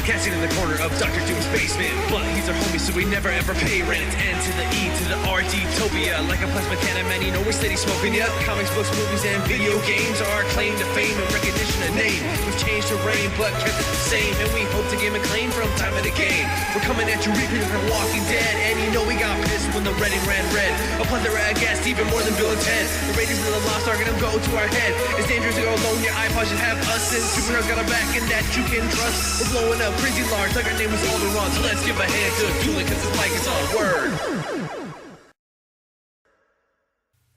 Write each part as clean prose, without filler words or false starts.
Podcasting in the corner of Dr. Doom's basement. But he's our homie, so we never ever pay rent. It's N to the E to the Nerdtopia. Like a plasma cannon, man, you know we're steady smoking. Yep, comics, books, movies, and video games are our claim to fame and recognition and name. We've changed the reign, but kept it the same. And we hope to gain acclaim from time and again. We're coming at you, reaping from Walking Dead. And you know we got pissed when the Redding ran red. A plethora of guests, even more than Bill and Ted. The ratings of the Lost are gonna go to our head. It's dangerous to go alone, your iPod should have us. And superheroes got a back and that you can trust. We're blowing up crazy large like our name was Alderaan. So let's give a hand to Doolin, cause his mic is on. Word.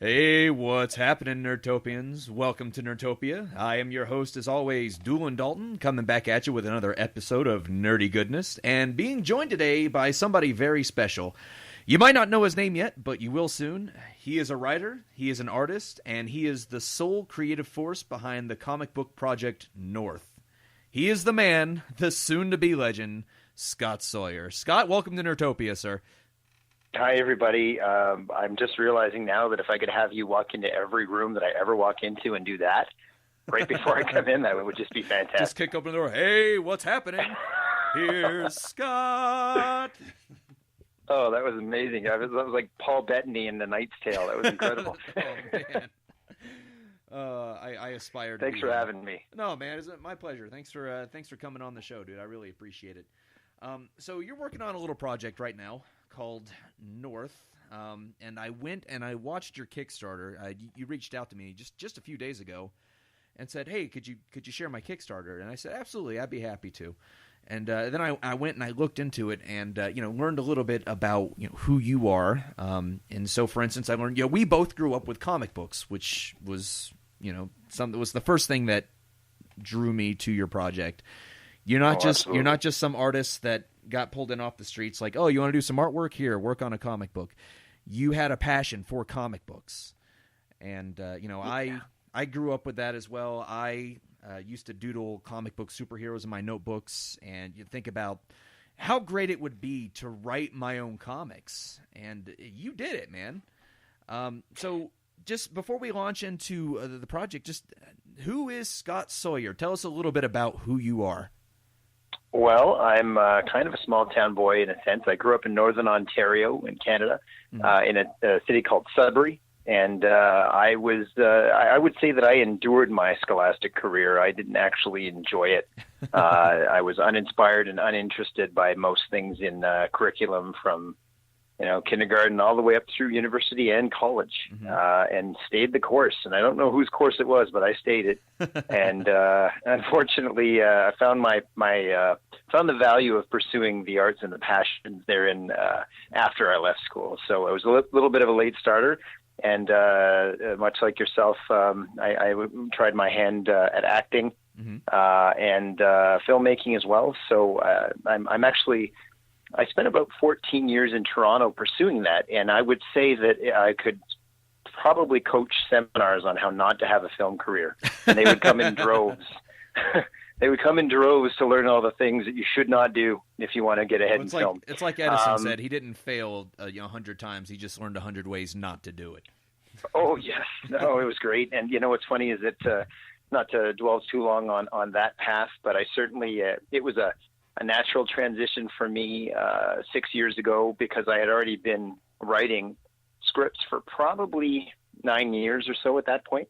Hey, what's happening, Nerdtopians? Welcome to Nerdtopia. I am your host, as always, Doolin Dalton, coming back at you with another episode of Nerdy Goodness, and being joined today by somebody very special. You might not know his name yet, but you will soon. He is a writer, he is an artist, and he is the sole creative force behind the comic book project North. He is the man, the soon-to-be legend, Scott Sawyer. Scott, welcome to Nerdtopia, sir. Hi, everybody. I'm just realizing now that if I could have you walk into every room that I ever walk into and do that right before I come in, that would just be fantastic. Just kick open the door. Hey, what's happening? Here's Scott. Oh, that was amazing. That was like Paul Bettany in The Knight's Tale. That was incredible. Oh, man. I aspire to Thanks for having me. No, man, it's my pleasure. Thanks for coming on the show, dude. I really appreciate it. So you're working on a little project right now called North, and I went and I watched your Kickstarter. You reached out to me just a few days ago and said, "Hey, could you share my Kickstarter?" And I said, "Absolutely, I'd be happy to." And then I went and I looked into it and learned a little bit about who you are. And so, for instance, I learned we both grew up with comic books, which was was the first thing that drew me to your project. You're not just some artist that got pulled in off the streets like, oh, you want to do some artwork? Here, work on a comic book. You had a passion for comic books. And, I grew up with that as well. I used to doodle comic book superheroes in my notebooks, and you think about how great it would be to write my own comics. And you did it, man. So just before we launch into the project, just who is Scott Sawyer? Tell us a little bit about who you are. Well, I'm kind of a small-town boy in a sense. I grew up in northern Ontario in Canada, in a city called Sudbury. And I would say that I endured my scholastic career. I didn't actually enjoy it. I was uninspired and uninterested by most things in curriculum from kindergarten all the way up through university and college, and stayed the course. And I don't know whose course it was, but I stayed it. And unfortunately, I found found the value of pursuing the arts and the passions therein after I left school. So I was a little bit of a late starter. And much like yourself, I tried my hand at acting and filmmaking as well. So I spent about 14 years in Toronto pursuing that, and I would say that I could probably coach seminars on how not to have a film career. And they would come in droves. They would come in droves to learn all the things that you should not do if you want to get ahead in film. It's like Edison said, he didn't fail 100 times. He just learned 100 ways not to do it. Oh, yes. No, it was great. And what's funny is that, not to dwell too long on that path, but I certainly, it was a natural transition for me 6 years ago, because I had already been writing scripts for probably 9 years or so at that point.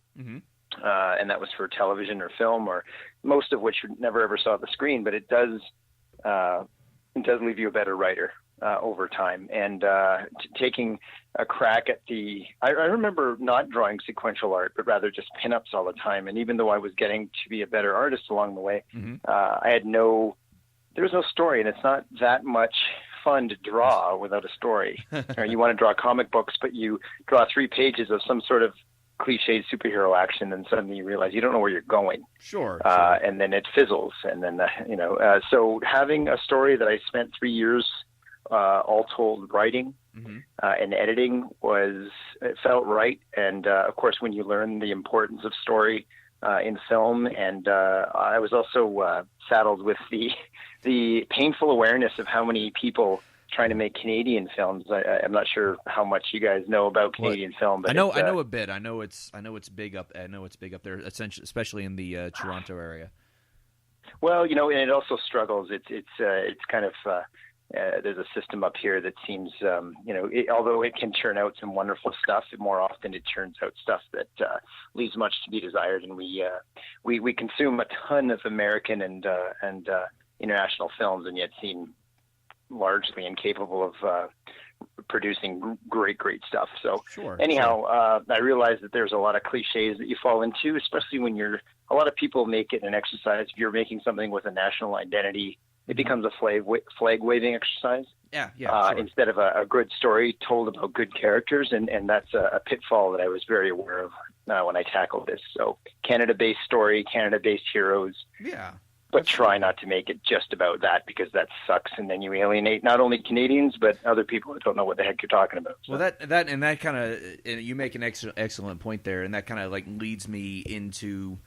And that was for television or film, or most of which never ever saw the screen, but it does leave you a better writer over time. And taking a crack at I remember not drawing sequential art, but rather just pinups all the time. And even though I was getting to be a better artist along the way, there was no story, and it's not that much fun to draw without a story. You want to draw comic books, but you draw 3 pages of some sort of cliched superhero action, and suddenly you realize you don't know where you're going. Sure. And then it fizzles. And then, so having a story that I spent 3 years all told writing and editing it felt right. And of course, when you learn the importance of story in film, and I was also saddled with the painful awareness of how many people trying to make Canadian films. I'm not sure how much you guys know about Canadian film, but I know a bit. I know it's big up. I know it's big up there, especially in the Toronto area. Well, and it also struggles. It's kind of there's a system up here that seems, although it can churn out some wonderful stuff, more often it churns out stuff that leaves much to be desired, and we consume a ton of American and international films, and yet seem largely incapable of producing great stuff. So anyhow, I realize that there's a lot of cliches that you fall into, especially when a lot of people make it an exercise. If you're making something with a national identity, it becomes a flag waving exercise. Instead of a good story told about good characters. And that's a pitfall that I was very aware of when I tackled this. So Canada-based story, Canada-based heroes. Yeah. But try not to make it just about that, because that sucks, and then you alienate not only Canadians but other people that don't know what the heck you're talking about. So. Well, that kind of, you make an excellent point there, and that kind of like leads me into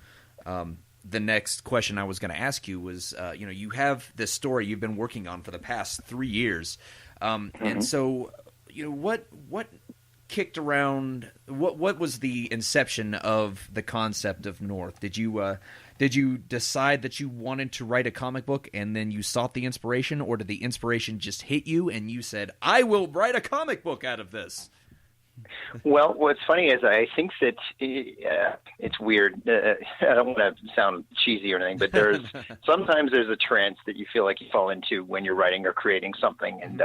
the next question I was going to ask you was, you have this story you've been working on for the past 3 years, and so what kicked around? What was the inception of the concept of North? Did you decide that you wanted to write a comic book and then you sought the inspiration, or did the inspiration just hit you and you said, I will write a comic book out of this? Well, what's funny is I think that it's weird. I don't want to sound cheesy or anything, but sometimes there's a trance that you feel like you fall into when you're writing or creating something. And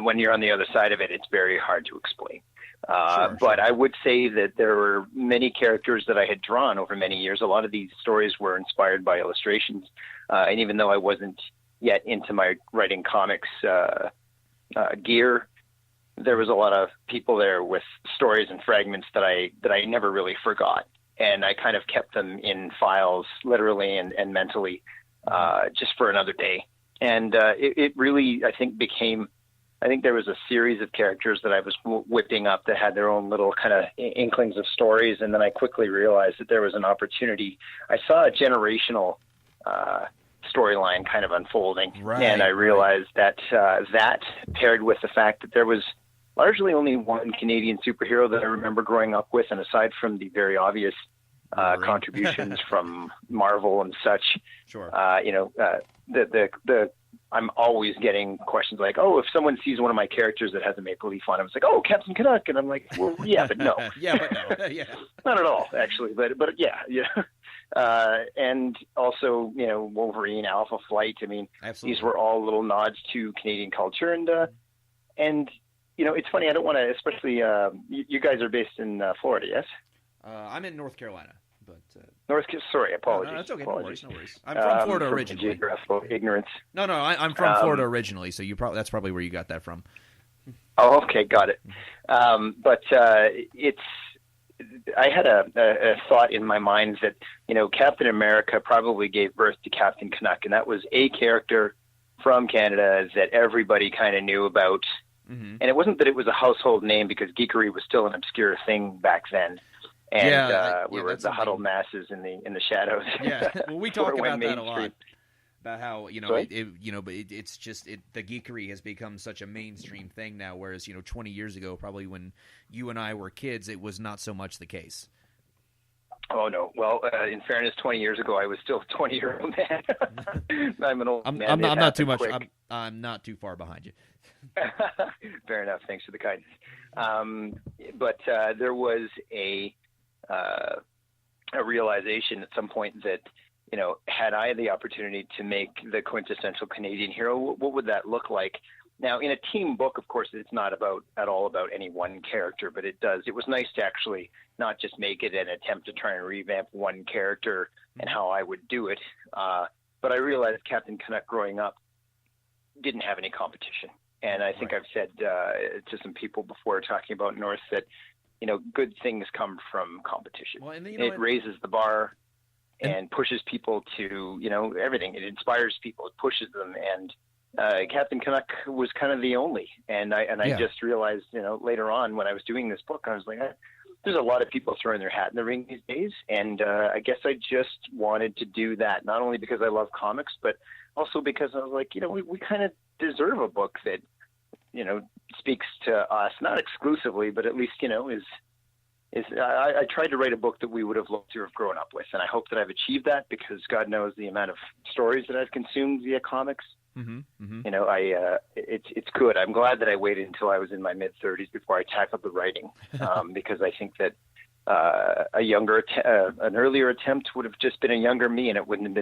when you're on the other side of it, it's very hard to explain. But I would say that there were many characters that I had drawn over many years. A lot of these stories were inspired by illustrations. And even though I wasn't yet into my writing comics gear, there was a lot of people there with stories and fragments that I never really forgot. And I kind of kept them in files, literally and mentally, just for another day. And it really, I think there was a series of characters that I was whipping up that had their own little kind of inklings of stories. And then I quickly realized that there was an opportunity. I saw a generational storyline kind of unfolding. And I realized that that paired with the fact that there was largely only one Canadian superhero that I remember growing up with. And aside from the very obvious contributions from Marvel and such, I'm always getting questions like, oh, if someone sees one of my characters that has a maple leaf on him, it's like, oh, Captain Canuck. And I'm like, well, yeah, but no. Not at all, actually. But yeah. And also, Wolverine, Alpha Flight. I mean, These were all little nods to Canadian culture. And it's funny. I don't want to, especially, you guys are based in Florida, yes? I'm in North Carolina. But sorry, apologies. No, that's okay. Apologies. No worries. I'm from Florida originally. Geographical ignorance. No, I'm from Florida originally, so that's probably where you got that from. Oh, okay, got it. But I had a thought in my mind that Captain America probably gave birth to Captain Canuck, and that was a character from Canada that everybody kind of knew about. And it wasn't that it was a household name, because geekery was still an obscure thing back then. And we were the huddled masses in the shadows. Yeah, well, we talk about that a lot. About how it's just the geekery has become such a mainstream thing now. Whereas 20 years ago, probably when you and I were kids, it was not so much the case. Oh no! Well, in fairness, 20 years ago, I was still a 20-year-old man. I'm an old man. I'm not too much. I'm not too far behind you. Fair enough. Thanks for the kindness. But there was a realization at some point that, had I the opportunity to make the quintessential Canadian hero, what would that look like? Now, in a team book, of course, it's not at all about any one character, but it was nice to actually not just make it an attempt to try and revamp one character and how I would do it. But I realized Captain Canuck growing up didn't have any competition. And I think I've said to some people before talking about North that, good things come from competition. Well, and it raises the bar and pushes people to, everything. It inspires people. It pushes them. And Captain Canuck was kind of the only. And I just realized, later on when I was doing this book, I was like, there's a lot of people throwing their hat in the ring these days. And I guess I just wanted to do that, not only because I love comics, but also because I was like, we kind of deserve a book that, speaks to us, not exclusively, but at least, is I tried to write a book that we would have loved to have grown up with, and I hope that I've achieved that, because God knows the amount of stories that I've consumed via comics. Mm-hmm, mm-hmm. You know, it's good. I'm glad that I waited until I was in my mid-30s before I tackled the writing, because I think that an earlier attempt would have just been a younger me, and it wouldn't have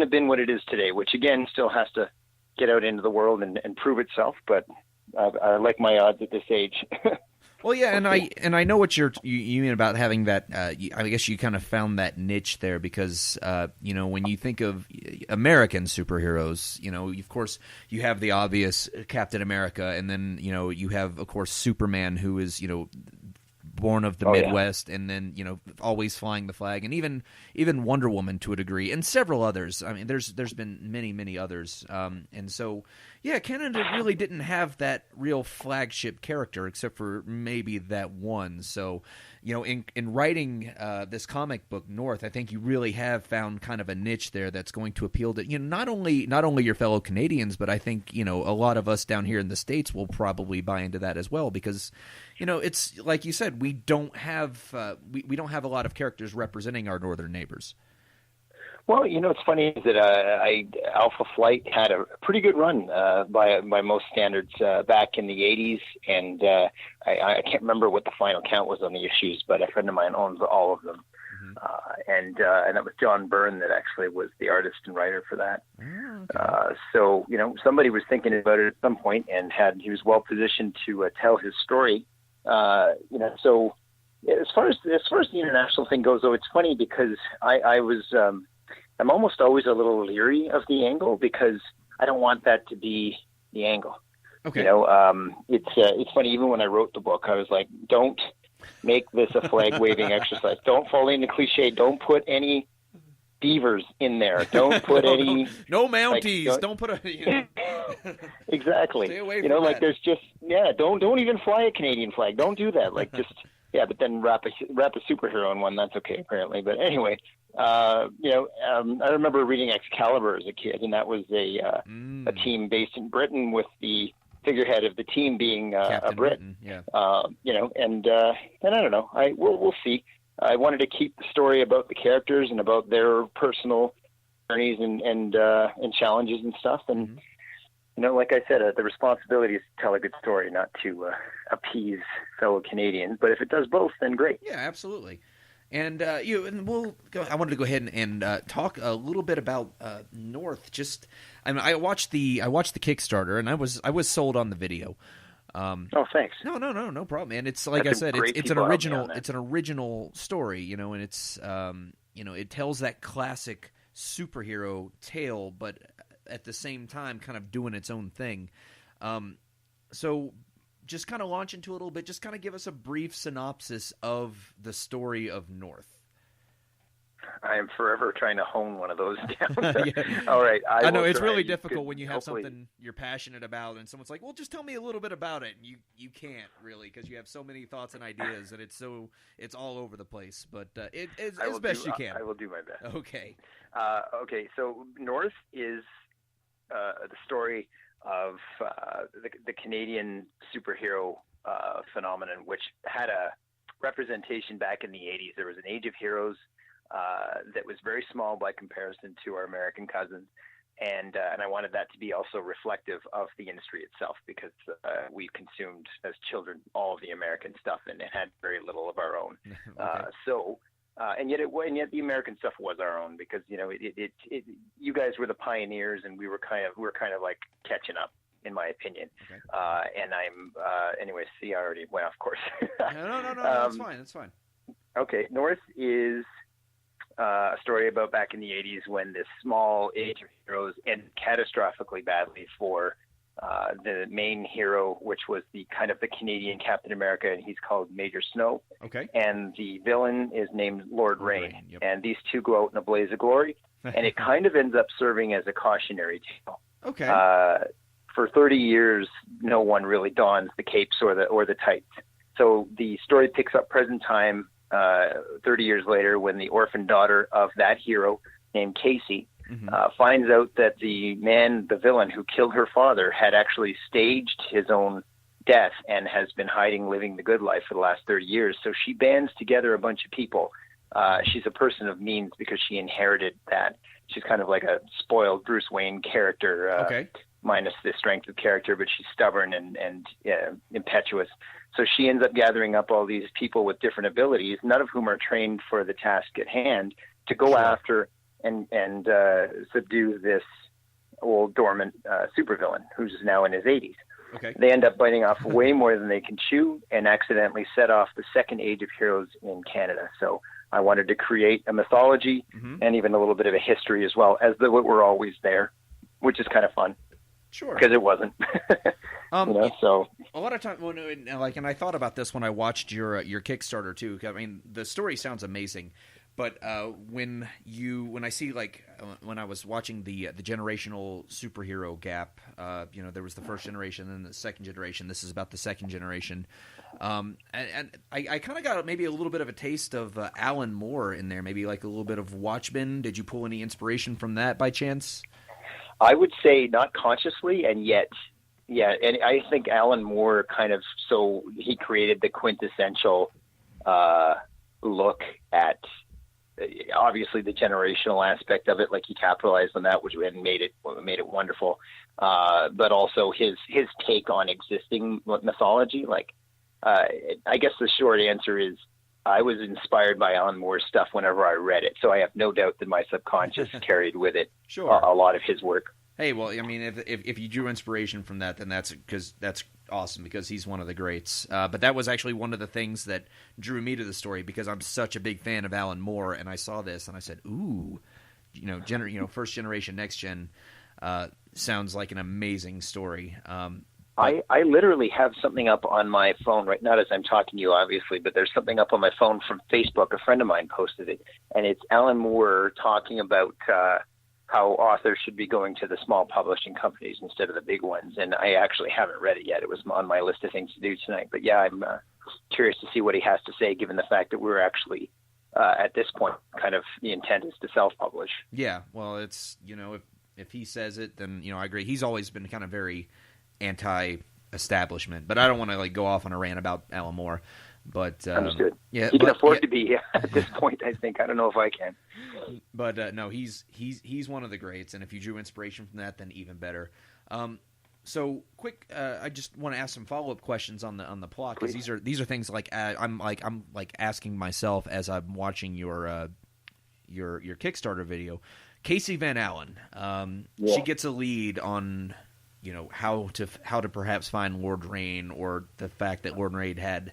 been what it is today, which again still has to get out into the world and prove itself. But I like my odds at this age. Well, yeah, and I know what you mean about having that. I guess you kind of found that niche there because when you think of American superheroes, of course you have the obvious Captain America, and then you have, of course, Superman, who is born of the Midwest, and then always flying the flag, and even Wonder Woman to a degree, and several others. I mean, there's been many others, and so Canada really didn't have that real flagship character except for maybe that one. So in writing this comic book North, I think you really have found kind of a niche there that's going to appeal to not only your fellow Canadians, but I think a lot of us down here in the States will probably buy into that as well, because it's like you said, we don't have a lot of characters representing our northern neighbors. Well, it's funny that Alpha Flight had a pretty good run by most standards back in the 80s, and I can't remember what the final count was on the issues, but a friend of mine owns all of them. Mm-hmm. And that was John Byrne that actually was the artist and writer for that. Okay. So somebody was thinking about it at some point, and he was well positioned to tell his story. So as far as the international thing goes, though, it's funny because I'm almost always a little leery of the angle, because I don't want that to be the angle. Okay. It's funny. Even when I wrote the book, I was like, don't make this a flag waving exercise. Don't fall into cliche. Don't put any beavers in there. Don't put any no Mounties. Don't put a exactly. Stay away from that. There's just Don't even fly a Canadian flag. Don't do that. But then wrap a superhero in one. That's okay apparently. But anyway. I remember reading Excalibur as a kid, and that was a team based in Britain, with the figurehead of the team being a Brit. Britain, yeah. And I don't know. We'll see. I wanted to keep the story about the characters and about their personal journeys and challenges and stuff. And like I said, the responsibility is to tell a good story, not to appease fellow Canadians. But if it does both, then great. Yeah, absolutely. And I wanted to go ahead and talk a little bit about North. I watched the Kickstarter, and I was sold on the video. Thanks. No problem, man. It's like I said, it's an original story, and it's it tells that classic superhero tale, but at the same time, kind of doing its own thing. So. Just kind of launch into a little bit. Just kind of give us a brief synopsis of the story of North. I am forever trying to hone one of those down. Yeah. All right. I know it's really difficult when you have something you're passionate about, and someone's like, "Well, just tell me a little bit about it." And you can't really, because you have so many thoughts and ideas, and it's all over the place. But as best you can. I will do my best. Okay. Okay. So North is the story of the Canadian superhero phenomenon, which had a representation back in the 80s. There was an Age of Heroes that was very small by comparison to our American cousins, and I wanted that to be also reflective of the industry itself, because we consumed as children all of the American stuff and had very little of our own. Okay. And yet the American stuff was our own, because you guys were the pioneers, and we were kind of like catching up, in my opinion. Okay. And I'm anyway. See, I already went off course. No. That's fine. Okay. North is a story about back in the 80s when this small Age of Heroes ended catastrophically badly for the main hero, which was the Canadian Captain America, and he's called Major Snow. Okay. And the villain is named Lord Rain. Yep. And these two go out in a blaze of glory, and it kind of ends up serving as a cautionary tale. Okay. For 30 years, no one really dons the capes or the tights. So the story picks up present time 30 years later, when the orphan daughter of that hero, named Casey, finds out that the villain who killed her father, had actually staged his own death and has been hiding, living the good life for the last 30 years. So she bands together a bunch of people. She's a person of means because she inherited that. She's kind of like a spoiled Bruce Wayne character, minus the strength of character, but she's stubborn and impetuous. So she ends up gathering up all these people with different abilities, none of whom are trained for the task at hand, to go after and subdue this old dormant supervillain who's now in his 80s. Okay. They end up biting off way more than they can chew and accidentally set off the second age of heroes in Canada. So I wanted to create a mythology and even a little bit of a history as well, as though it were always there, which is kind of fun. Sure. Because it wasn't. So a lot of time, and I thought about this when I watched your Kickstarter too. I mean, the story sounds amazing, but when I see, like, when I was watching the generational superhero gap, there was the first generation and the second generation. This is about the second generation, and I kind of got maybe a little bit of a taste of Alan Moore in there, maybe like a little bit of Watchmen. Did you pull any inspiration from that by chance? I would say not consciously, and yet, yeah. And I think Alan Moore he created the quintessential look at, obviously, the generational aspect of it. Like, he capitalized on that, which made it wonderful. But also his take on existing mythology. Like, I guess the short answer is, I was inspired by Alan Moore's stuff whenever I read it, so I have no doubt that my subconscious carried with it a lot of his work. Hey, well, I mean, if you drew inspiration from that, then that's awesome, because he's one of the greats. But that was actually one of the things that drew me to the story, because I'm such a big fan of Alan Moore, and I saw this and I said, "Ooh, first generation, next gen, sounds like an amazing story." I literally have something up on my phone right now, not as I'm talking to you, obviously, but there's something up on my phone from Facebook. A friend of mine posted it, and it's Alan Moore talking about how authors should be going to the small publishing companies instead of the big ones. And I actually haven't read it yet. It was on my list of things to do tonight. But yeah, I'm curious to see what he has to say, given the fact that we're actually, at this point, kind of the intent is to self-publish. Yeah, well, it's, if he says it, then, I agree. He's always been kind of very anti-establishment, but I don't want to go off on a rant about Alan Moore. But understood. Yeah, he can afford to be at this point. I think. I don't know if I can. But no, he's one of the greats, and if you drew inspiration from that, then even better. So quick, I just want to ask some follow-up questions on the plot, because these are things I'm asking myself as I'm watching your Kickstarter video. Casey Van Allen, she gets a lead on how to perhaps find Lord Rain, or the fact that Lord Rain had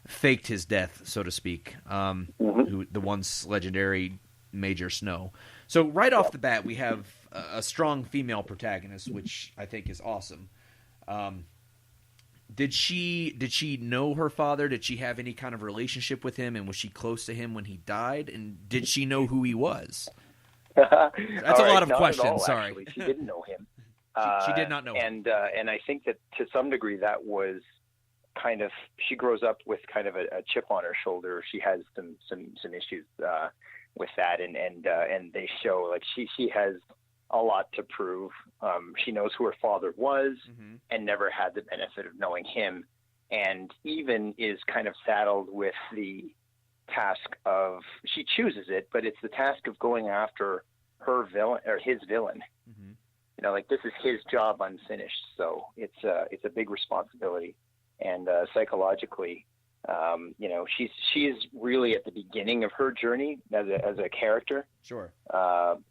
faked his death, so to speak, who the once legendary Major Snow. So right off the bat, we have a strong female protagonist, which I think is awesome. Did she know her father? Did she have any kind of relationship with him? And was she close to him when he died? And did she know who he was? That's a lot of questions. All, sorry. Actually. She didn't know him. She did not know him. And I think that to some degree that was kind of, she grows up with kind of a chip on her shoulder. She has some issues with that, and they show like she has a lot to prove. She knows who her father was and never had the benefit of knowing him, and even is kind of saddled with the task of, she chooses it, but it's the task of going after her villain, or his villain. This is his job unfinished, so it's a big responsibility. And psychologically, she is really at the beginning of her journey as a character. Sure.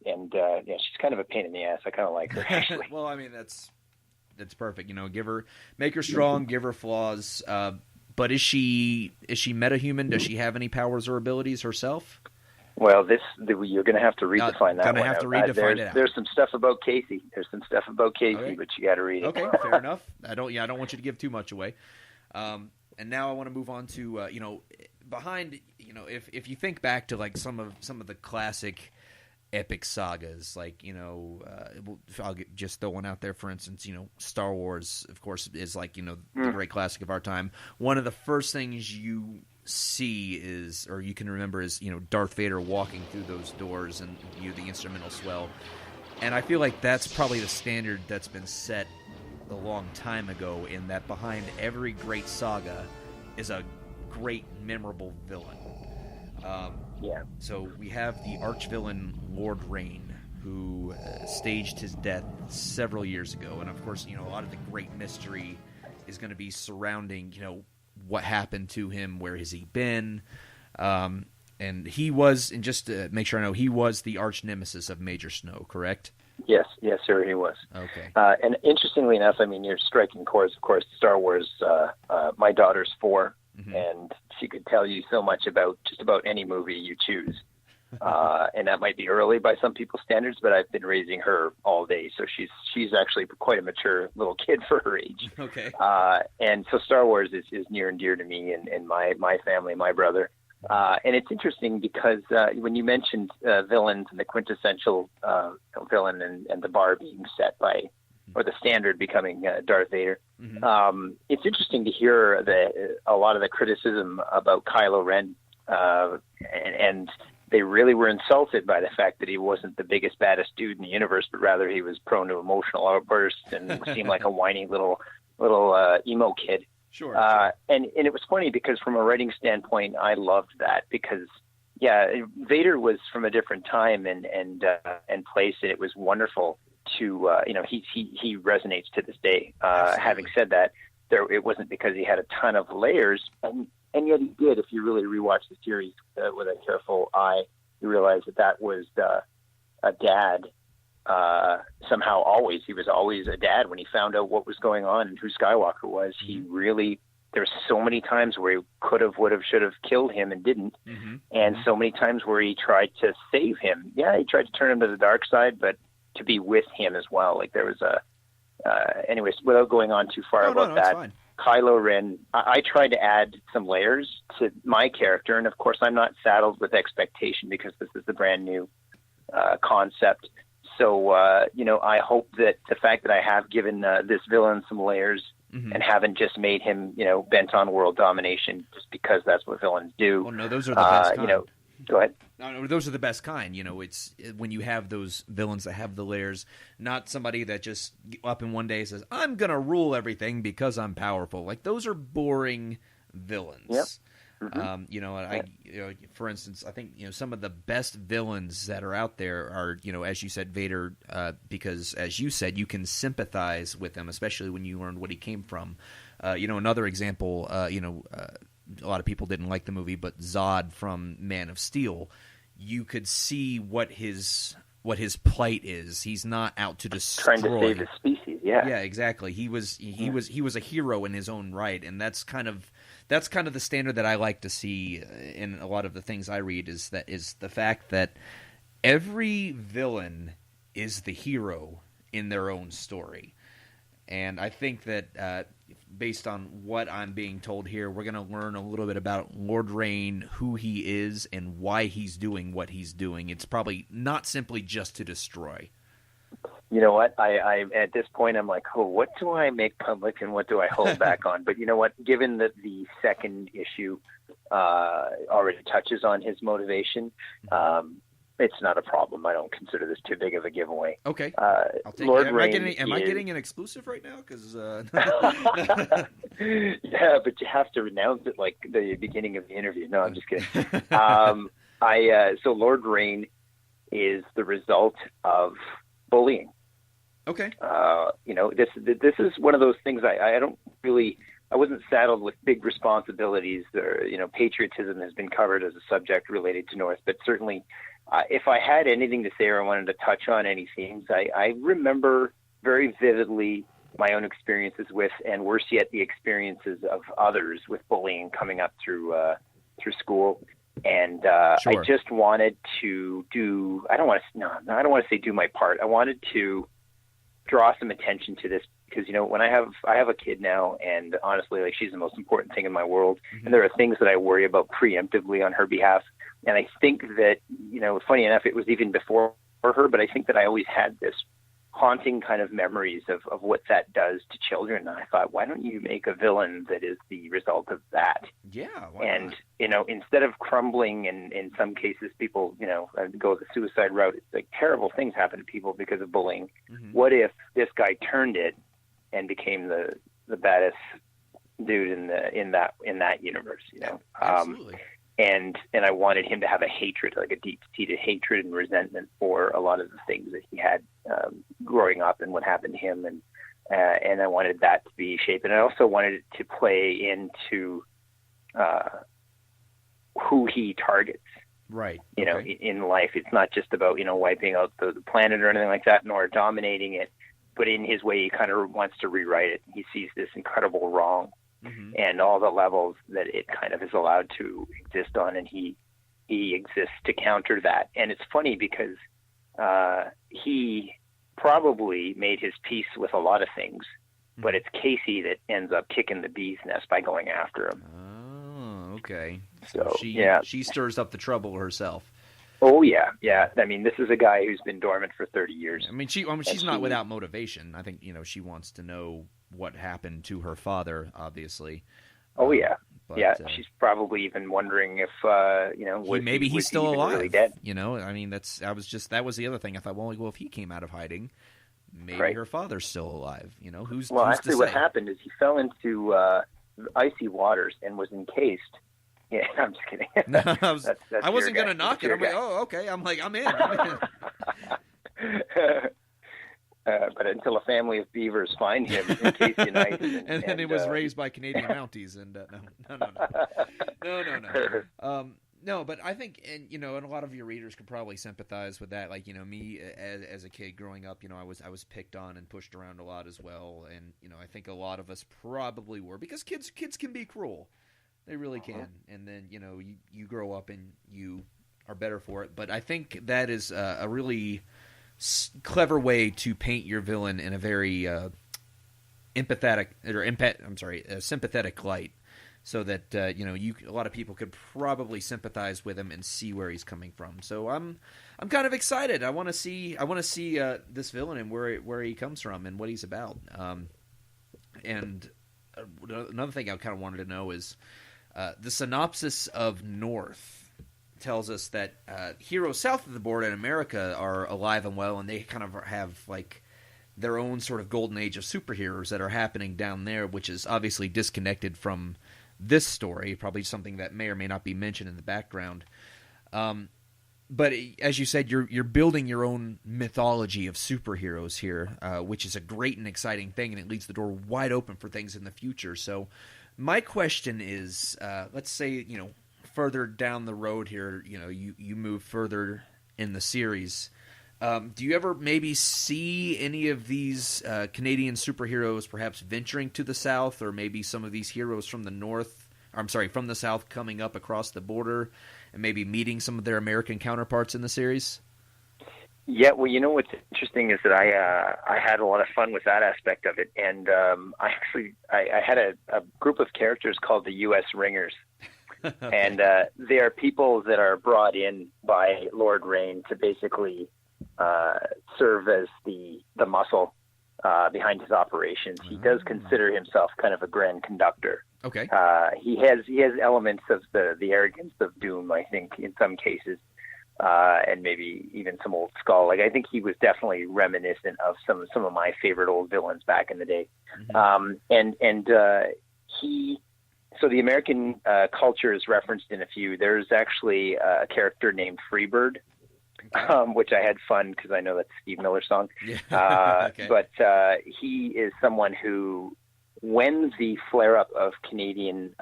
She's kind of a pain in the ass. I kind of like her, actually. Well, I mean, that's perfect. Make her strong, give her flaws. But is she metahuman? Does she have any powers or abilities herself? Well, you're going to have to redefine that. Gonna have to redefine it. There's some stuff about Casey. Okay. But you got to read it. Okay, fair enough. I don't want you to give too much away. And now I want to move on to behind. If you think back to like some of the classic epic sagas, I'll just throw one out there. For instance, Star Wars, of course, is the great classic of our time. One of the first things you see or you can remember is Darth Vader walking through those doors and the instrumental swell, and I feel like that's probably the standard that's been set a long time ago, in that behind every great saga is a great, memorable villain. So we have the arch-villain Lord Rain, who staged his death several years ago. And, of course, a lot of the great mystery is going to be surrounding, what happened to him, where has he been. And he was, and just to make sure I know, he was the arch-nemesis of Major Snow, correct? Yes, sir, he was. Okay. And interestingly enough, I mean, you're striking chords, of course, Star Wars, my daughter's 4, and she could tell you so much about just about any movie you choose. And that might be early by some people's standards, but I've been raising her all day, so she's actually quite a mature little kid for her age. Okay. And so Star Wars is near and dear to me and my family, my brother. And it's interesting because when you mentioned villains and the quintessential villain and the bar being set by, or the standard becoming Darth Vader, it's interesting to hear a lot of the criticism about Kylo Ren, and they really were insulted by the fact that he wasn't the biggest, baddest dude in the universe, but rather he was prone to emotional outbursts and seemed like a whiny little emo kid. Sure. And it was funny because from a writing standpoint, I loved that because, Vader was from a different time and place, and it was wonderful to, he resonates to this day. Having said that, it wasn't because he had a ton of layers, and yet he did. If you really rewatch the series with a careful eye, you realize that was a dad. Somehow he was always a dad. When he found out what was going on and who Skywalker was, he really, there's so many times where he could have, would have, should have killed him and didn't. And so many times where he tried to save him. Yeah, he tried to turn him to the dark side, but to be with him as well. Like there was anyways, without going on too far about that, Kylo Ren, I tried to add some layers to my character. And of course I'm not saddled with expectation because this is the brand new concept. So, I hope that the fact that I have given this villain some layers and haven't just made him, bent on world domination just because that's what villains do. Well, no, those are the best kind. Go ahead. No, those are the best kind. It's when you have those villains that have the layers, not somebody that just up in one day says, I'm going to rule everything because I'm powerful. Like, those are boring villains. Yep. For instance, I think some of the best villains that are out there are as you said, Vader, because as you said, you can sympathize with him, especially when you learn what he came from. Another example, a lot of people didn't like the movie, but Zod from Man of Steel, you could see what his plight is. He's not out to destroy. Trying to save his species. Yeah. Yeah, exactly. He was a hero in his own right, and that's kind of the standard that I like to see in a lot of the things I read is the fact that every villain is the hero in their own story. And I think that based on what I'm being told here, we're going to learn a little bit about Lord Rain, who he is, and why he's doing what he's doing. It's probably not simply just to destroy. You know what? I at this point, I'm like, what do I make public and what do I hold back on? But you know what? Given that the second issue already touches on his motivation, it's not a problem. I don't consider this too big of a giveaway. Okay. I'll take Lord it. Rain Am I getting an exclusive right now? Because yeah, but you have to announce it like the beginning of the interview. No, I'm just kidding. So Lord Rain is the result of bullying. Okay. This is one of those things I wasn't saddled with big responsibilities. Patriotism has been covered as a subject related to North, but certainly if I had anything to say or I wanted to touch on any themes, I remember very vividly my own experiences with, and worse yet, the experiences of others with bullying coming up through school. And Sure. I just wanted to do. I don't want to say do my part. I wanted to draw some attention to this because when I have a kid now, and honestly, like, she's the most important thing in my world, and there are things that I worry about preemptively on her behalf. And I think that funny enough, it was even before her, but I think that I always had this haunting kind of memories of what that does to children. And I thought, why don't you make a villain that is the result of that? Yeah. And, instead of crumbling, and in some cases people, go the suicide route, it's like terrible things happen to people because of bullying. What if this guy turned it and became the baddest dude in that universe, you know. Absolutely. And I wanted him to have a hatred, like a deep-seated hatred and resentment for a lot of the things that he had growing up and what happened to him, and I wanted that to be shaped. And I also wanted it to play into who he targets. Right. You know, in life, it's not just about, you know, wiping out the planet or anything like that, nor dominating it, but in his way, he kind of wants to rewrite it. He sees this incredible wrong. Mm-hmm. And all the levels that it kind of is allowed to exist on, and he exists to counter that. And it's funny because he probably made his peace with a lot of things, but it's Casey that ends up kicking the bee's nest by going after him. Oh, okay. So she stirs up the trouble herself. Oh yeah. I mean, this is a guy who's been dormant for 30 years. I mean, she's not without motivation. I think, you know, she wants to know what happened to her father, obviously. Oh yeah. She's probably even wondering if you know, maybe he's still alive. Really dead? You know, I mean, that was the other thing. I thought, well, if he came out of hiding, maybe her father's still alive. You know, who's actually, to say? What happened is he fell into icy waters and was encased. Yeah, I'm just kidding. No, I wasn't going to knock it. I'm like, oh, okay. I'm in. But until a family of beavers find him, encased in ice. And then he was raised by Canadian Mounties. And no. No, but I think, and you know, and a lot of your readers could probably sympathize with that. Like, you know, me as a kid growing up, you know, I was picked on and pushed around a lot as well. And, you know, I think a lot of us probably were, because kids can be cruel. They really can. And then, you know, you grow up and you are better for it. But I think that is a really clever way to paint your villain in a very sympathetic light, so that you know, a lot of people could probably sympathize with him and see where he's coming from. So I'm kind of excited. I want to see this villain and where he comes from and what he's about. And another thing I kind of wanted to know is the synopsis of North tells us that heroes south of the border in America are alive and well, and they kind of have like their own sort of golden age of superheroes that are happening down there, which is obviously disconnected from this story, probably something that may or may not be mentioned in the background. But as you said, you're building your own mythology of superheroes here, which is a great and exciting thing, and it leaves the door wide open for things in the future. So my question is, let's say, you know, further down the road here, you know, you move further in the series. Do you ever maybe see any of these Canadian superheroes perhaps venturing to the South, or maybe some of these heroes from the South coming up across the border and maybe meeting some of their American counterparts in the series? Yeah, well, you know what's interesting is that I had a lot of fun with that aspect of it, and I had a group of characters called the U.S. Ringers. Okay. And they are people that are brought in by Lord Rain to basically serve as the muscle behind his operations. He does consider himself kind of a grand conductor. Okay. He has elements of the arrogance of Doom, I think, in some cases, and maybe even some old Skull. Like, I think he was definitely reminiscent of some of my favorite old villains back in the day. Mm-hmm. So the American culture is referenced in a few. There's actually a character named Freebird, which I had fun because I know that's a Steve Miller song. Yeah. Okay. But he is someone who, when the flare-up of Canadian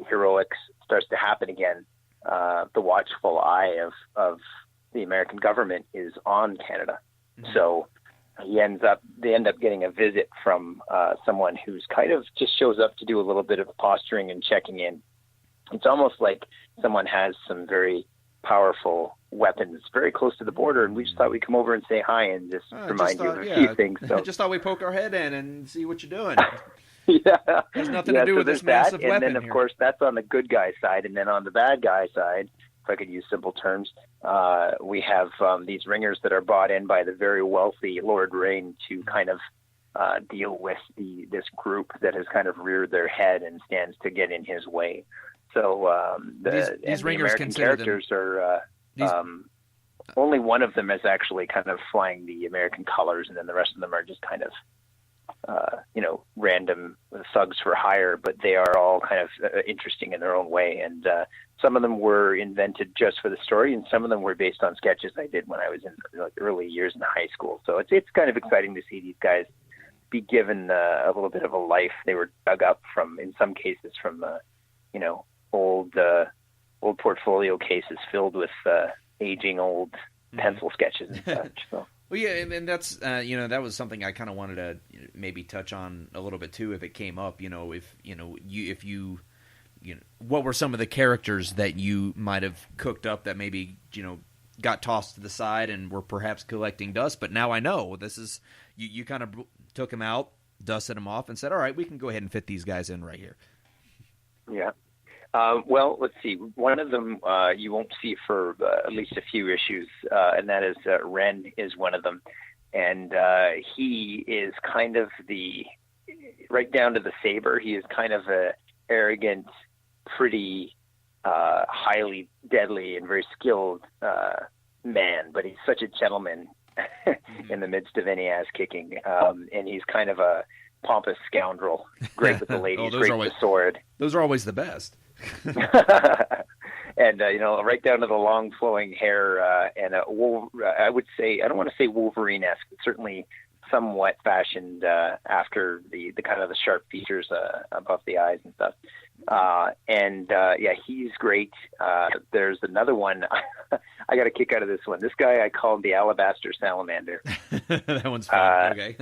heroics starts to happen again, the watchful eye of the American government is on Canada. Mm-hmm. So they end up getting a visit from someone who's kind of just shows up to do a little bit of posturing and checking in. It's almost like someone has some very powerful weapons very close to the border, and we just thought we'd come over and say hi and just remind you of a few things. So. Just thought we'd poke our head in and see what you're doing. Yeah. Has nothing to do with this massive weapon. And then, of course, that's on the good guy side. And then on the bad guy side, if I could use simple terms, we have these ringers that are brought in by the very wealthy Lord Rain to kind of deal with this group that has kind of reared their head and stands to get in his way. So these ringers, American characters are only one of them is actually kind of flying the American colors, and then the rest of them are just kind of random thugs for hire, but they are all kind of interesting in their own way. And some of them were invented just for the story, and some of them were based on sketches I did when I was in early years in high school. So it's kind of exciting to see these guys be given a little bit of a life. They were dug up from, in some cases, from old portfolio cases filled with aging old pencil sketches and such. So. Well, yeah, and that's that was something I kind of wanted to maybe touch on a little bit too, if it came up. What were some of the characters that you might have cooked up that maybe got tossed to the side and were perhaps collecting dust, but now I know this is you kind of took them out, dusted them off, and said, all right, we can go ahead and fit these guys in right here. Yeah. Well, let's see. One of them you won't see for at least a few issues, and that is Ren is one of them. And he is kind of right down to the saber, he is kind of a arrogant, pretty highly deadly and very skilled man, but he's such a gentleman in the midst of any ass-kicking. And he's kind of a pompous scoundrel, great with the ladies, great with the sword. Those are always the best. And right down to the long flowing hair, and I would say, I don't want to say Wolverine-esque, but certainly somewhat fashioned after the kind of the sharp features above the eyes and stuff. He's great. There's another one. I got a kick out of this one. This guy I called the Alabaster Salamander. That one's fun. Okay.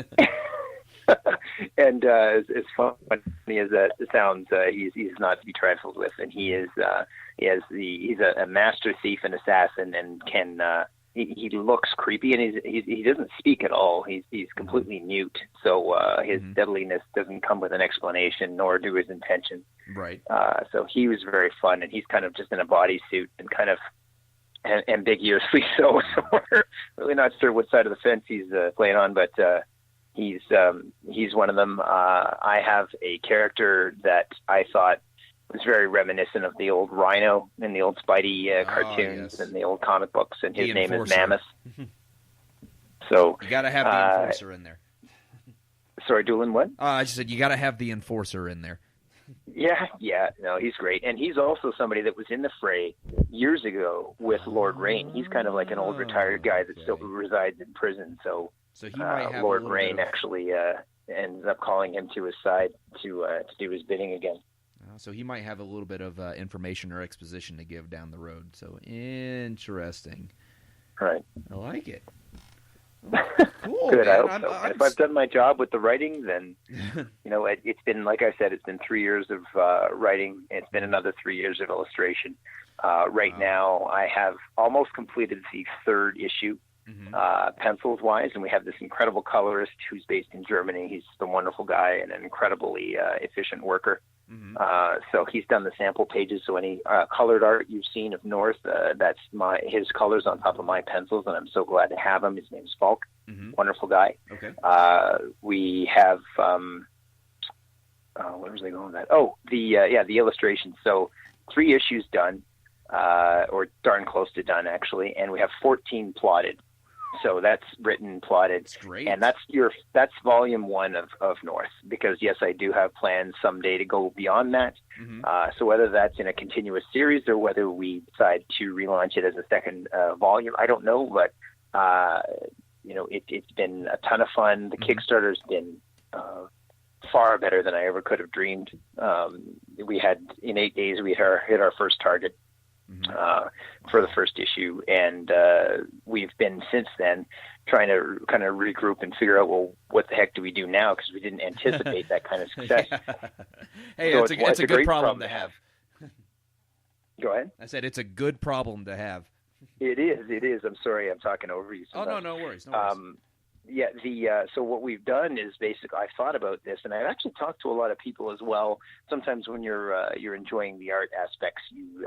And as funny as that sounds, he's not to be trifled with, and he's a master thief and assassin, and can he looks creepy, and he doesn't speak at all. He's completely mute, so his deadliness doesn't come with an explanation, nor do his intentions. Right. So he was very fun, and he's kind of just in a bodysuit and kind of ambiguously so. So we're really not sure what side of the fence he's playing on, but. He's one of them. I have a character that I thought was very reminiscent of the old Rhino in the old Spidey cartoons and the old comic books, and his name is Mammoth. So you got to have the enforcer in there. Sorry, Doolin, what? I just said you got to have the enforcer in there. Yeah, no, he's great, and he's also somebody that was in the fray years ago with Lord Rain. He's kind of like an old retired guy that still resides in prison, so he might have Lord Rain actually ends up calling him to his side to do his bidding again. So he might have a little bit of information or exposition to give down the road. So interesting. Right. I like it. Cool. Good. I hope so. If I've done my job with the writing, then it's been, like I said, it's been 3 years of writing. It's been another 3 years of illustration. Right now, I have almost completed the third issue. Pencils wise, and we have this incredible colorist who's based in Germany. He's just a wonderful guy and an incredibly efficient worker. So he's done the sample pages. So any colored art you've seen of North, that's his colors on top of my pencils, and I'm so glad to have him. His name's Falk. Wonderful guy. Okay. We have where was I going with that? Oh, the illustration. So 3 issues done, or darn close to done actually, and we have 14 plotted. So that's written, plotted. That's great. And that's volume 1 of North, because yes, I do have plans someday to go beyond that. So whether that's in a continuous series or whether we decide to relaunch it as a second volume, I don't know, but it's been a ton of fun. The Kickstarter's been far better than I ever could have dreamed. We had, in 8 days, we hit our first target. For the first issue, and we've been since then trying to kind of regroup and figure out, well, what the heck do we do now, because we didn't anticipate that kind of success. Hey, so it's a good problem to have. Go ahead. I said it's a good problem to have. It is. I'm sorry, I'm talking over you sometimes. No worries. So what we've done is basically, I've thought about this, and I've actually talked to a lot of people as well. Sometimes when you're enjoying the art aspects, you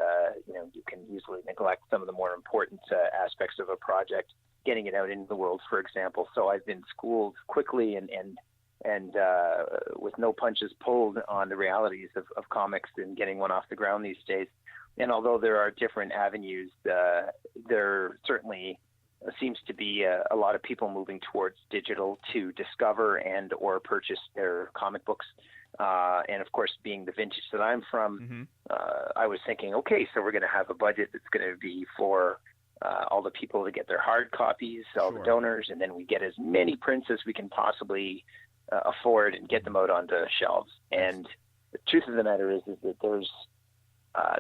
can easily neglect some of the more important aspects of a project, getting it out into the world, for example. So I've been schooled quickly and with no punches pulled on the realities of comics and getting one off the ground these days. And although there are different avenues, there certainly seems to be a lot of people moving towards digital to discover and or purchase their comic books. And of course, being the vintage that I'm from, I was thinking, okay, so we're going to have a budget that's going to be for all the people to get their hard copies, all the donors, and then we get as many prints as we can possibly afford and get them out onto shelves. And the truth of the matter is that there's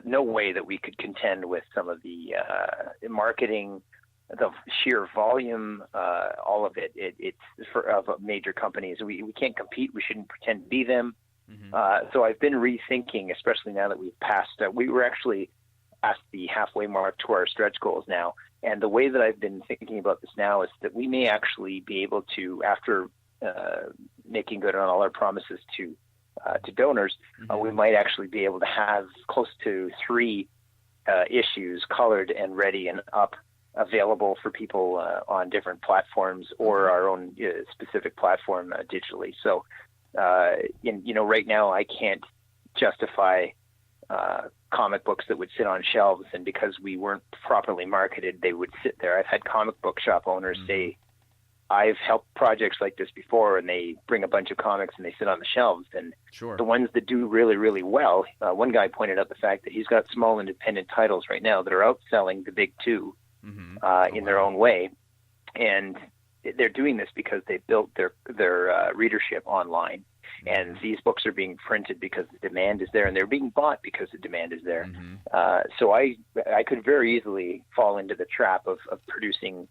no way that we could contend with some of the marketing, the sheer volume, all of it. It's of major companies. We can't compete. We shouldn't pretend to be them. So I've been rethinking, especially now that we've passed. We were actually past the halfway mark to our stretch goals now. And the way that I've been thinking about this now is that we may actually be able to, after making good on all our promises to donors, we might actually be able to have close to 3 issues colored and ready and up available for people on different platforms or our own specific platform digitally. So, right now I can't justify comic books that would sit on shelves, and because we weren't properly marketed, they would sit there. I've had comic book shop owners say, I've helped projects like this before, and they bring a bunch of comics and they sit on the shelves. And the ones that do really, really well, one guy pointed out the fact that he's got small independent titles right now that are outselling the big 2 in their own way. And they're doing this because they built their readership online. And these books are being printed because the demand is there, and they're being bought because the demand is there. So I could very easily fall into the trap of producing,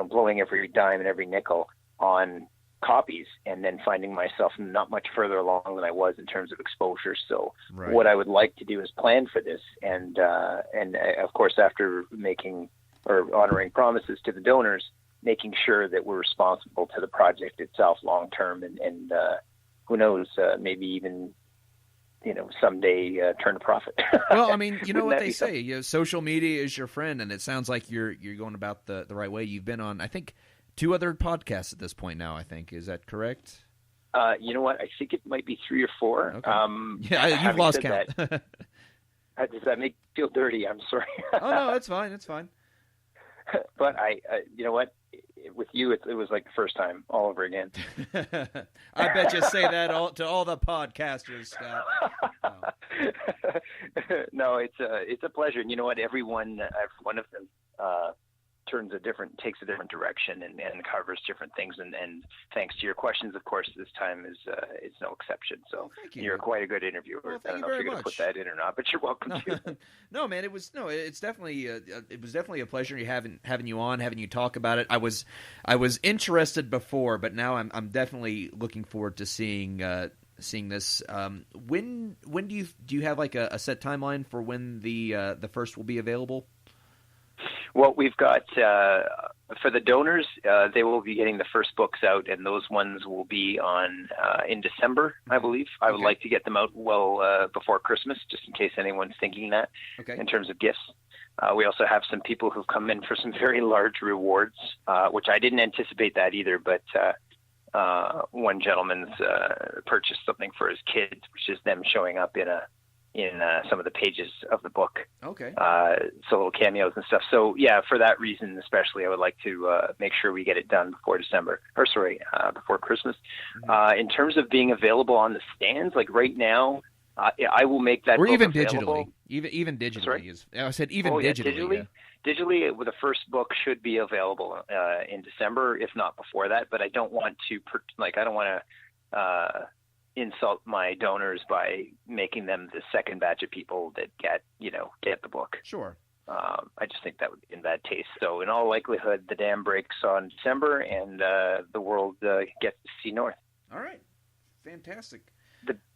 blowing every dime and every nickel on copies, and then finding myself not much further along than I was in terms of exposure. So what I would like to do is plan for this, and of course, after making or honoring promises to the donors, making sure that we're responsible to the project itself long term, and who knows, maybe even someday turn a profit. Well, I mean, you know what they say, social media is your friend, and it sounds like you're going about the right way. You've been on, I think, 2 other podcasts at this point now, I think. Is that correct? You know what? I think it might be 3 or 4. Okay. You've lost count. Does that make you feel dirty? I'm sorry. Oh, no, it's fine. It's fine. But you know what? With you, it was like the first time all over again. I bet you say that to all the podcasters, Scott. No, it's a pleasure. And you know what? Every one of them takes a different direction and covers different things. And thanks to your questions, of course, this time is no exception. So you're quite a good interviewer. Well, I don't know if you're going to put that in or not, but you're welcome to. No, man, it's definitely it was definitely a pleasure having you on, having you talk about it. I was interested before, but now I'm definitely looking forward to seeing this. When do you have like a set timeline for when the first will be available? Well, we've got, for the donors, they will be getting the first books out, and those ones will be on in December, I believe. I would like to get them out before Christmas, just in case anyone's thinking that in terms of gifts. We also have some people who've come in for some very large rewards, which I didn't anticipate that either, but one gentleman's purchased something for his kids, which is them showing up in some of the pages of the book. Okay. So little cameos and stuff. So yeah, for that reason especially, I would like to make sure we get it done before before Christmas. In terms of being available on the stands, like right now, I will make that. Or even available. digitally. Even digitally. I said even digitally. Yeah. Digitally, the first book should be available in December, if not before that. But I don't want to insult my donors by making them the second batch of people that get the book. Sure. I just think that would be in bad taste. So in all likelihood, the dam breaks on December, and the world gets to see North. All right. Fantastic.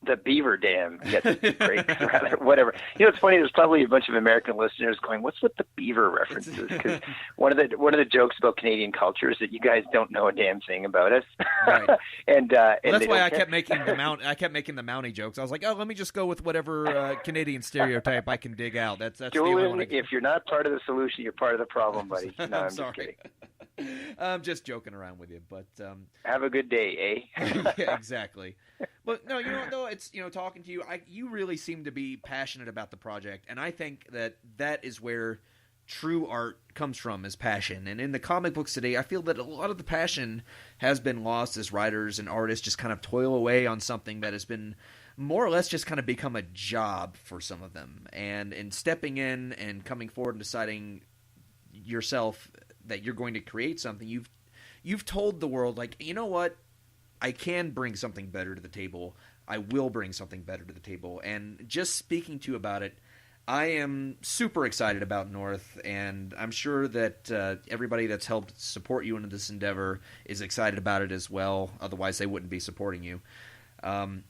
The Beaver Dam gets to break, rather, whatever. It's funny. There's probably a bunch of American listeners going, "What's with the beaver references?" Because one of the jokes about Canadian culture is that you guys don't know a damn thing about us. Right. and that's why I kept making the Mountie jokes. I was like, "Oh, let me just go with whatever Canadian stereotype I can dig out." That's Doolin, if you're not part of the solution, you're part of the problem, buddy. No, I'm sorry. Just kidding. I'm just joking around with you, but have a good day, eh? Yeah, exactly. But no, though it's talking to you, you really seem to be passionate about the project, and I think that is where true art comes from is passion. And in the comic books today, I feel that a lot of the passion has been lost as writers and artists just kind of toil away on something that has been more or less just kind of become a job for some of them. And in stepping in and coming forward and deciding yourself that you're going to create something, you've told the world, like, you know what? I can bring something better to the table. I will bring something better to the table. And just speaking to you about it, I am super excited about North, and I'm sure that everybody that's helped support you in this endeavor is excited about it as well. Otherwise, they wouldn't be supporting you.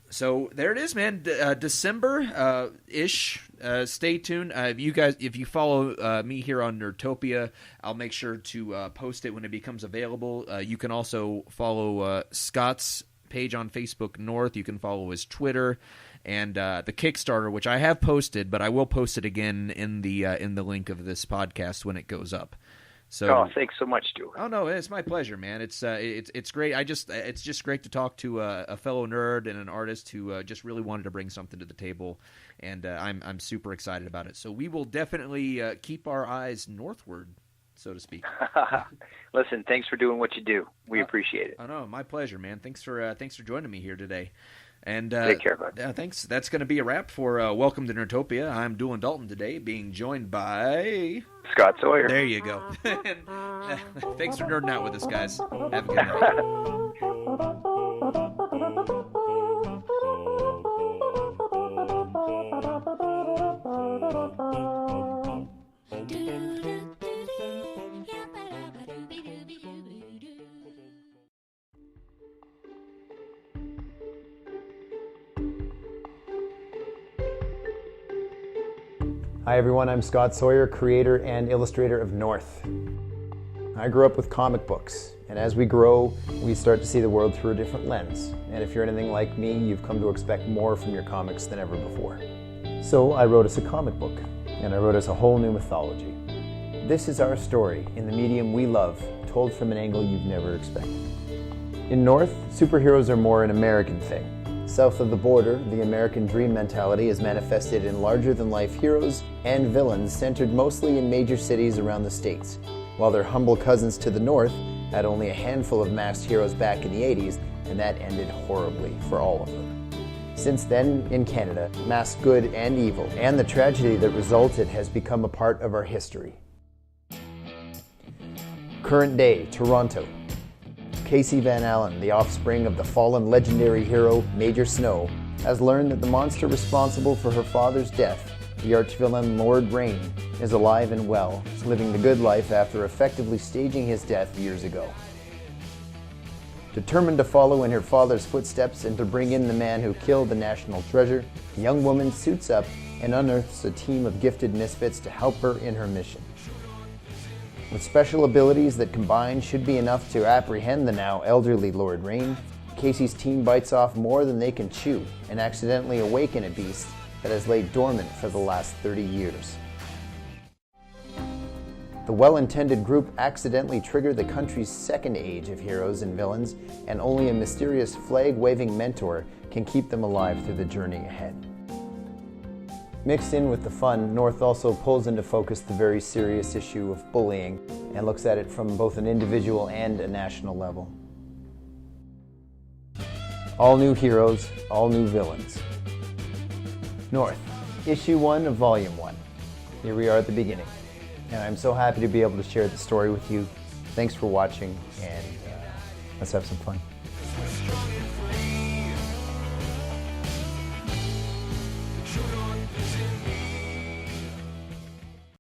So there it is, man. December-ish. Stay tuned. If you follow me here on Nerdtopia, I'll make sure to post it when it becomes available. You can also follow Scott's page on Facebook, North. You can follow his Twitter. And the Kickstarter, which I have posted, but I will post it again in the link of this podcast when it goes up. So, thanks so much, Stu. Oh no, it's my pleasure, man. It's great. It's just great to talk to a fellow nerd and an artist who just really wanted to bring something to the table, and I'm super excited about it. So we will definitely keep our eyes northward, so to speak. Listen, thanks for doing what you do. We appreciate it. Oh no, my pleasure, man. Thanks for joining me here today. And take care, bud. Thanks. That's going to be a wrap for Welcome to Nerdtopia. I'm Doolin Dalton today, being joined by Scott Sawyer. There you go. Thanks for nerding out with us, guys. Have a good night. Hi everyone, I'm Scott Sawyer, creator and illustrator of North. I grew up with comic books, and as we grow, we start to see the world through a different lens. And if you're anything like me, you've come to expect more from your comics than ever before. So I wrote us a comic book, and I wrote us a whole new mythology. This is our story in the medium we love, told from an angle you've never expected. In North, superheroes are more an American thing. South of the border, the American dream mentality is manifested in larger-than-life heroes and villains centered mostly in major cities around the states, while their humble cousins to the north had only a handful of masked heroes back in the 80s, and that ended horribly for all of them. Since then, in Canada, masked good and evil, and the tragedy that resulted has become a part of our history. Current day, Toronto. Casey Van Allen, the offspring of the fallen legendary hero Major Snow, has learned that the monster responsible for her father's death, the archvillain Lord Rain, is alive and well, living the good life after effectively staging his death years ago. Determined to follow in her father's footsteps and to bring in the man who killed the national treasure, the young woman suits up and unearths a team of gifted misfits to help her in her mission. With special abilities that combined should be enough to apprehend the now elderly Lord Rain, Casey's team bites off more than they can chew and accidentally awaken a beast that has laid dormant for the last 30 years. The well-intended group accidentally trigger the country's second age of heroes and villains, and only a mysterious flag-waving mentor can keep them alive through the journey ahead. Mixed in with the fun, North also pulls into focus the very serious issue of bullying and looks at it from both an individual and a national level. All new heroes, all new villains. North, Issue 1 of Volume 1. Here we are at the beginning, and I'm so happy to be able to share the story with you. Thanks for watching, and let's have some fun.